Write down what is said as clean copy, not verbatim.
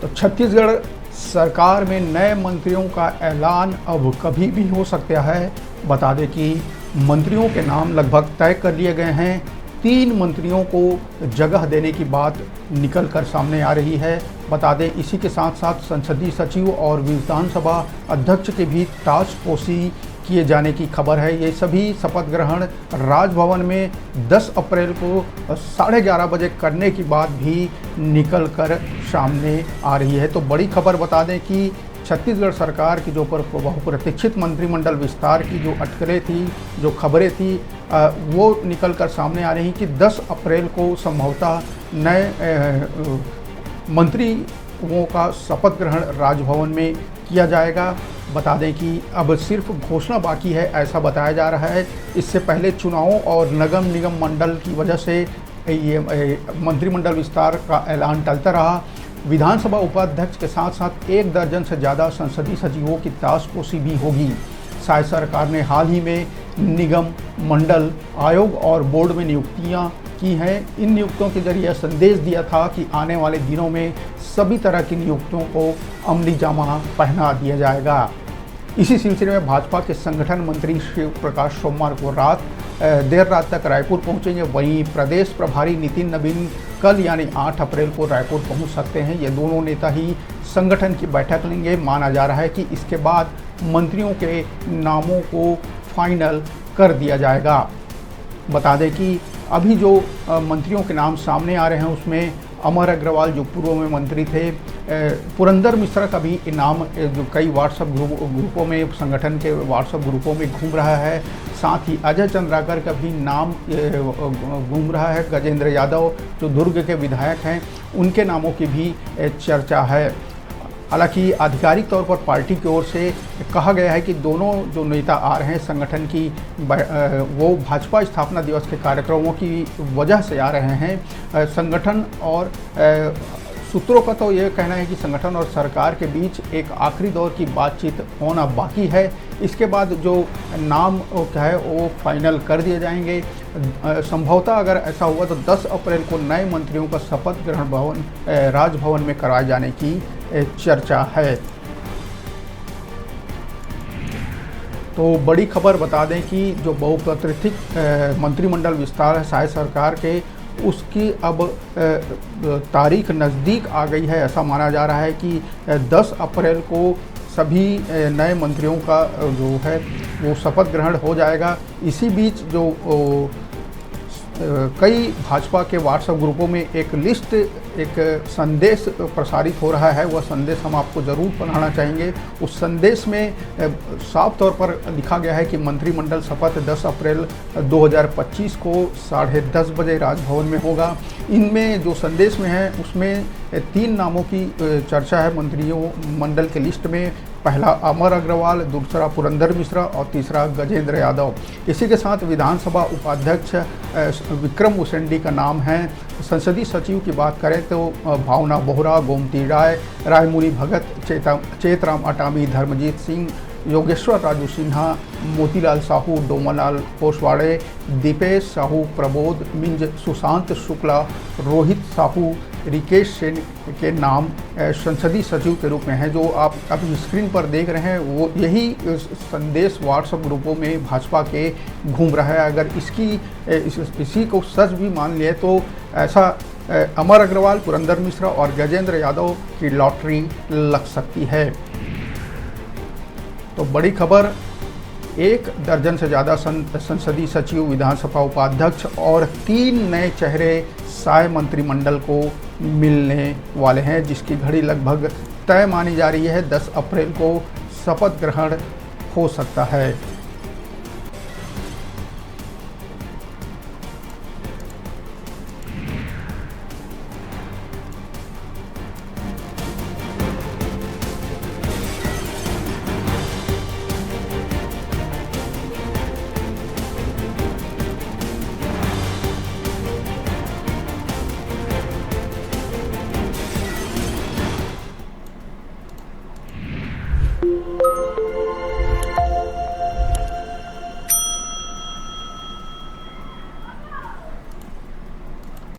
तो छत्तीसगढ़ सरकार में नए मंत्रियों का ऐलान अब कभी भी हो सकता है। बता दें कि मंत्रियों के नाम लगभग तय कर लिए गए हैं। 3 मंत्रियों को जगह देने की बात निकल कर सामने आ रही है। बता दें इसी के साथ साथ संसदीय सचिव और विधानसभा अध्यक्ष के भी ताजपोशी किए जाने की खबर है। ये सभी शपथ ग्रहण राजभवन में 10 अप्रैल को 11:30 बजे करने की बात भी निकल कर सामने आ रही है। तो बड़ी खबर बता दें कि छत्तीसगढ़ सरकार की जो बहुप्रतीक्षित मंत्रिमंडल विस्तार की जो अटकलें थी, जो खबरें थी, वो निकल कर सामने आ रही कि 10 अप्रैल को संभवतः नए मंत्रियों का शपथ ग्रहण राजभवन में किया जाएगा। बता दें कि अब सिर्फ घोषणा बाकी है, ऐसा बताया जा रहा है। इससे पहले चुनावों और नगर निगम मंडल की वजह से ये मंत्रिमंडल विस्तार का ऐलान टलता रहा। विधानसभा उपाध्यक्ष के साथ साथ 1 दर्जन से ज़्यादा संसदीय सचिवों की ताजपोशी भी होगी। शायद सरकार ने हाल ही में निगम, मंडल, आयोग और बोर्ड में नियुक्तियां की हैं। इन नियुक्तियों के जरिए संदेश दिया था कि आने वाले दिनों में सभी तरह की नियुक्तियों को अमली जामा पहना दिया जाएगा। इसी सिलसिले में भाजपा के संगठन मंत्री शिव प्रकाश सोमवार को देर रात तक रायपुर पहुंचेंगे। वहीं प्रदेश प्रभारी नितिन नवीन कल यानी 8 अप्रैल को रायपुर पहुंच सकते हैं। ये दोनों नेता ही संगठन की बैठक लेंगे। माना जा रहा है कि इसके बाद मंत्रियों के नामों को फाइनल कर दिया जाएगा। बता दें कि अभी जो मंत्रियों के नाम सामने आ रहे हैं उसमें अमर अग्रवाल जो पूर्व में मंत्री थे, पुरंदर मिश्रा का भी नाम जो कई व्हाट्सएप ग्रुपों में, संगठन के व्हाट्सएप ग्रुपों में घूम रहा है। साथ ही अजय चंद्राकर का भी नाम घूम रहा है। गजेंद्र यादव जो दुर्ग के विधायक हैं, उनके नामों की भी चर्चा है। हालांकि आधिकारिक तौर पर पार्टी की ओर से कहा गया है कि दोनों जो नेता आ रहे हैं संगठन की, वो भाजपा स्थापना दिवस के कार्यक्रमों की वजह से आ रहे हैं। संगठन और सूत्रों का तो ये कहना है कि संगठन और सरकार के बीच एक आखिरी दौर की बातचीत होना बाकी है। इसके बाद जो नाम क्या है वो फाइनल कर दिए जाएंगे। संभवतः अगर ऐसा हुआ तो 10 अप्रैल को नए मंत्रियों का शपथ ग्रहण राजभवन में कराए जाने की चर्चा है। तो बड़ी खबर बता दें कि जो बहुप्रतीक्षित मंत्रिमंडल विस्तार है शायद सरकार के, उसकी अब तारीख नज़दीक आ गई है। ऐसा माना जा रहा है कि 10 अप्रैल को सभी नए मंत्रियों का जो है वो शपथ ग्रहण हो जाएगा। इसी बीच जो कई भाजपा के व्हाट्सएप ग्रुपों में एक लिस्ट, एक संदेश प्रसारित हो रहा है। वह संदेश हम आपको ज़रूर पढ़ाना चाहेंगे। उस संदेश में साफ तौर पर लिखा गया है कि मंत्रिमंडल शपथ 10 अप्रैल 2025 को 10:30 बजे राजभवन में होगा। इनमें जो संदेश में है उसमें 3 नामों की चर्चा है मंत्रियों मंडल के लिस्ट में। पहला अमर अग्रवाल, दूसरा पुरंदर मिश्रा और तीसरा गजेंद्र यादव। इसी के साथ विधानसभा उपाध्यक्ष विक्रम उसेंडी का नाम है। संसदीय सचिव की बात करें तो भावना बोहरा, गोमती राय, रायमुनि भगत, चेतराम अटामी, धर्मजीत सिंह, योगेश्वर राजू सिन्हा, मोतीलाल साहू, डोमालाल पोसवाड़े, दीपेश साहू, प्रबोध मिंज, सुशांत शुक्ला, रोहित साहू, रिकेश सेन के नाम संसदीय सचिव के रूप में है। जो आप अभी स्क्रीन पर देख रहे हैं वो यही संदेश व्हाट्सएप ग्रुपों में भाजपा के घूम रहा है। अगर इसी को सच भी मान लिए तो ऐसा अमर अग्रवाल, पुरंदर मिश्रा और गजेंद्र यादव की लॉटरी लग सकती है। तो बड़ी खबर, 1 दर्जन से ज़्यादा संसदीय सचिव, विधानसभा उपाध्यक्ष और 3 नए चेहरे साय मंत्रिमंडल को मिलने वाले हैं, जिसकी घड़ी लगभग तय मानी जा रही है। 10 अप्रैल को शपथ ग्रहण हो सकता है।